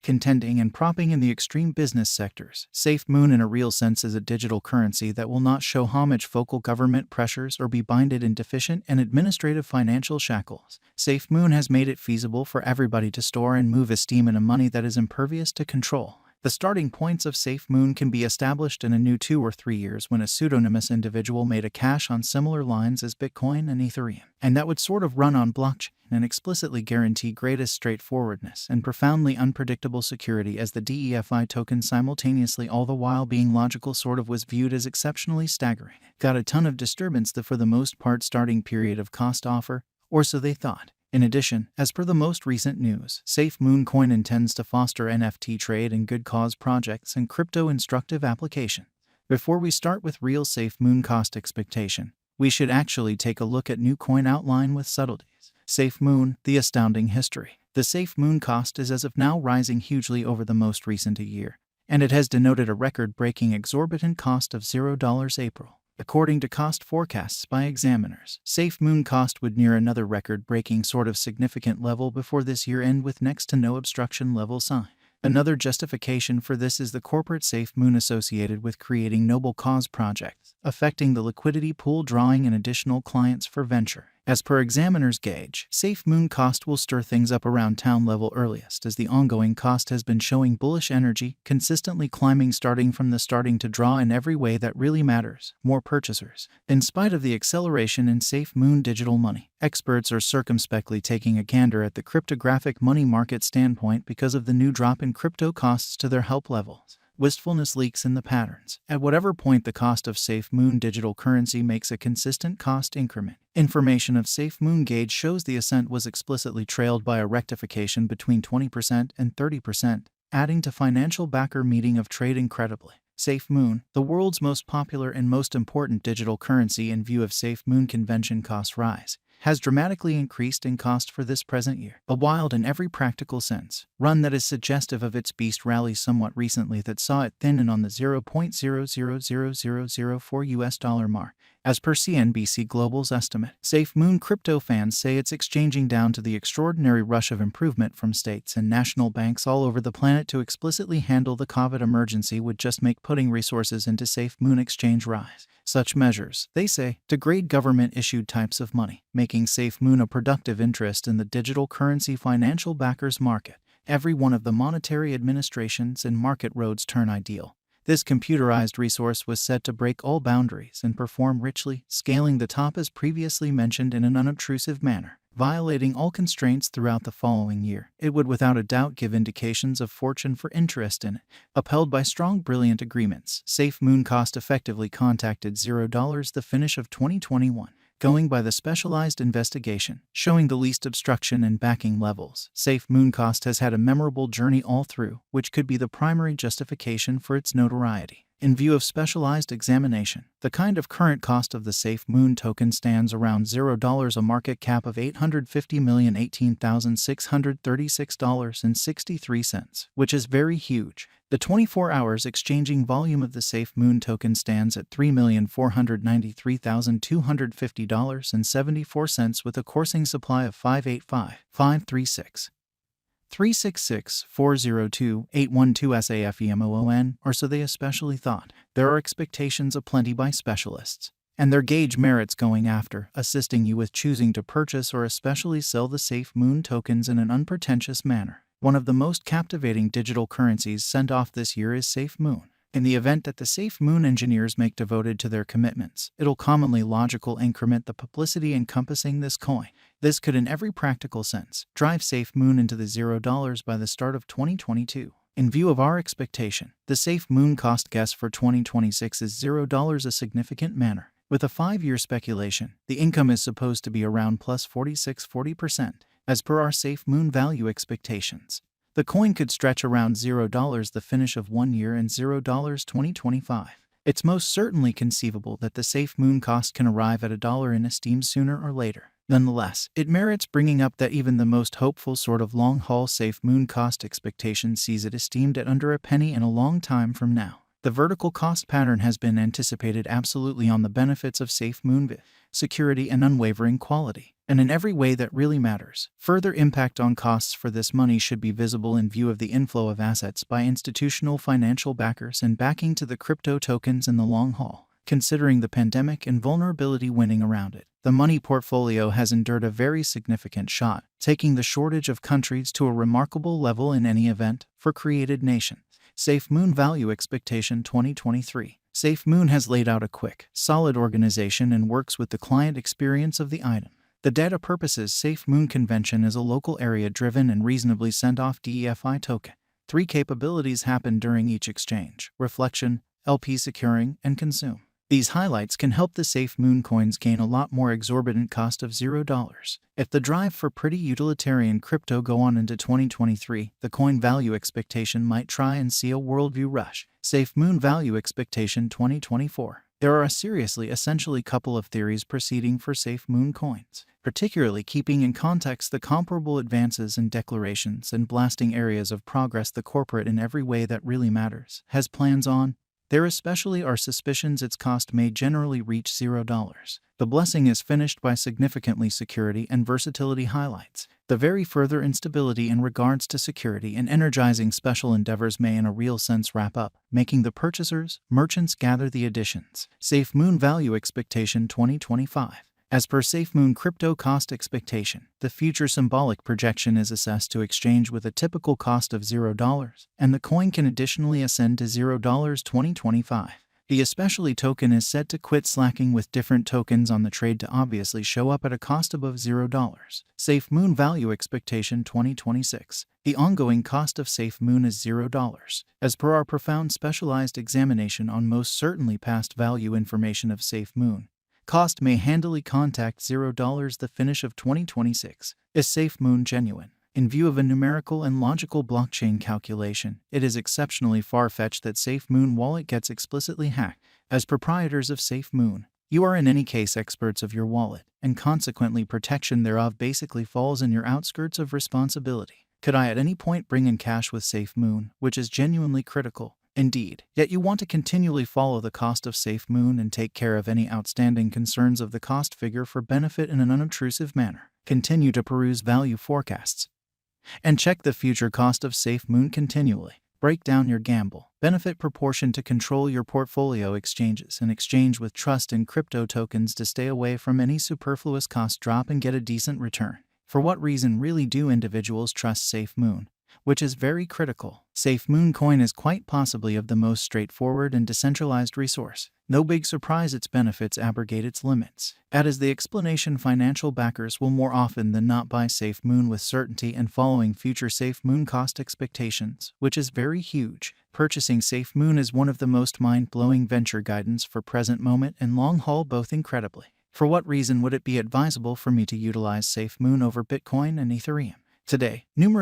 contending and propping in the extreme business sectors. Safemoon in a real sense is a digital currency that will not show homage focal government pressures or be binded in deficient and administrative financial shackles. Safemoon has made it feasible for everybody to store and move esteem in a money that is impervious to control. The starting points of Safemoon can be established in a new 2 or 3 years when a pseudonymous individual made a cash on similar lines as Bitcoin and Ethereum, and that would sort of run on blockchain and explicitly guarantee greatest straightforwardness and profoundly unpredictable security as the DEFI token simultaneously, all the while being logical, sort of was viewed as exceptionally staggering. Got a ton of disturbance the for the most part starting period of cost offer, or so they thought. In addition, as per the most recent news, Safemoon coin intends to foster NFT trade and good cause projects and crypto instructive application. Before we start with real Safemoon cost expectation, we should actually take a look at new coin outline with subtleties. Safemoon, the astounding history. The Safemoon cost is as of now rising hugely over the most recent year, and it has denoted a record-breaking exorbitant cost of $0 April. According to cost forecasts by examiners, Safemoon cost would near another record-breaking sort of significant level before this year end with next to no obstruction level sign. Another justification for this is the corporate Safemoon associated with creating noble cause projects, affecting the liquidity pool, drawing in additional clients for venture. As per examiners' gauge, Safemoon cost will stir things up around town level earliest, as the ongoing cost has been showing bullish energy, consistently climbing starting from the starting to draw in every way that really matters, more purchasers. In spite of the acceleration in Safemoon digital money, experts are circumspectly taking a gander at the cryptographic money market standpoint because of the new drop in crypto costs to their help levels. Wistfulness leaks in the patterns. At whatever point the cost of Safemoon digital currency makes a consistent cost increment, information of Safemoon gauge shows the ascent was explicitly trailed by a rectification between 20% and 30%, adding to financial backer meeting of trade incredibly. Safemoon, the world's most popular and most important digital currency in view of Safemoon convention cost rise, has dramatically increased in cost for this present year. A wild in every practical sense run that is suggestive of its beast rally somewhat recently that saw it thin in on the $0.000004 mark. As per CNBC Global's estimate, Safemoon crypto fans say it's exchanging down to the extraordinary rush of improvement from states and national banks all over the planet to explicitly handle the COVID emergency would just make putting resources into Safemoon exchange rise. Such measures, they say, degrade government-issued types of money, making Safemoon a productive interest in the digital currency financial backers market. Every one of the monetary administrations and market roads turn ideal. This computerized resource was set to break all boundaries and perform richly, scaling the top as previously mentioned in an unobtrusive manner, violating all constraints throughout the following year. It would without a doubt give indications of fortune for interest in it. Upheld by strong, brilliant agreements, Safemoon cost effectively contacted $0 the finish of 2021. Going by the specialized investigation, showing the least obstruction and backing levels, Safemoon cost has had a memorable journey all through, which could be the primary justification for its notoriety. In view of specialized examination, the kind of current cost of the Safemoon token stands around $0, a market cap of $850,018,636.63, which is very huge. The 24 hours exchanging volume of the Safemoon token stands at $3,493,250.74 with a coursing supply of 585,536. 366-402-812 SAFEMOON, or so they especially thought. There are expectations aplenty by specialists, and their gauge merits going after, assisting you with choosing to purchase or especially sell the Safemoon tokens in an unpretentious manner. One of the most captivating digital currencies sent off this year is Safemoon. In the event that the Safemoon engineers make devoted to their commitments, it'll commonly logical increment the publicity encompassing this coin. This could in every practical sense drive Safemoon into the $0 by the start of 2022. In view of our expectation, the Safemoon cost guess for 2026 is $0 a significant manner. With a 5-year speculation, the income is supposed to be around plus 40%, as per our Safemoon value expectations. The coin could stretch around $0 the finish of 1 year and $0 2025. It's most certainly conceivable that the Safemoon cost can arrive at $1 in esteem sooner or later. Nonetheless, it merits bringing up that even the most hopeful sort of long-haul Safemoon cost expectation sees it esteemed at under a penny in a long time from now. The vertical cost pattern has been anticipated absolutely on the benefits of Safemoon security and unwavering quality. and in every way that really matters. Further impact on costs for this money should be visible in view of the inflow of assets by institutional financial backers and backing to the crypto tokens in the long haul. Considering the pandemic and vulnerability winning around it, the money portfolio has endured a very significant shock, taking the shortage of countries to a remarkable level in any event for created nations. Safemoon Value Expectation 2023. Safemoon has laid out a quick, solid organization and works with the client experience of the item. The data purposes Safemoon convention is a local area-driven and reasonably sent-off DEFI token. 3 capabilities happen during each exchange: reflection, LP securing, and consume. These highlights can help the Safemoon coins gain a lot more exorbitant cost of $0. If the drive for pretty utilitarian crypto go on into 2023, the coin value expectation might try and see a worldview rush. Safemoon Value Expectation 2024. There are essentially couple of theories proceeding for Safemoon coins, particularly keeping in context the comparable advances and declarations and blasting areas of progress the corporate in every way that really matters has plans on. There especially are suspicions its cost may generally reach $0. The blessing is finished by significantly security and versatility highlights. The very further instability in regards to security and energizing special endeavors may in a real sense wrap up, making the purchasers, merchants gather the additions. Safemoon Value Expectation 2025. As per Safemoon Crypto Cost Expectation, the future symbolic projection is assessed to exchange with a typical cost of $0, and the coin can additionally ascend to $0 2025. The especially token is set to quit slacking with different tokens on the trade to obviously show up at a cost above $0. Safemoon Value Expectation 2026. The ongoing cost of Safemoon is $0. As per our profound specialized examination on most certainly past value information of Safemoon, cost may handily contact $0 the finish of 2026. Is Safemoon genuine? In view of a numerical and logical blockchain calculation, it is exceptionally far-fetched that Safemoon wallet gets explicitly hacked. As proprietors of Safemoon, you are in any case experts of your wallet, and consequently protection thereof basically falls in your outskirts of responsibility. Could I at any point bring in cash with Safemoon, which is genuinely critical? Indeed, yet you want to continually follow the cost of Safemoon and take care of any outstanding concerns of the cost figure for benefit in an unobtrusive manner. Continue to peruse value forecasts and check the future cost of Safemoon continually. Break down your gamble, benefit proportion to control your portfolio exchanges and exchange with trust in crypto tokens to stay away from any superfluous cost drop and get a decent return. For what reason really do individuals trust Safemoon? Which is very critical. Safemoon coin is quite possibly of the most straightforward and decentralized resource. No big surprise its benefits abrogate its limits. As the explanation, financial backers will more often than not buy Safemoon with certainty and following future Safemoon cost expectations, which is very huge. Purchasing Safemoon is one of the most mind-blowing venture guidance for present moment and long haul both incredibly. For what reason would it be advisable for me to utilize Safemoon over Bitcoin and Ethereum? Today, numerous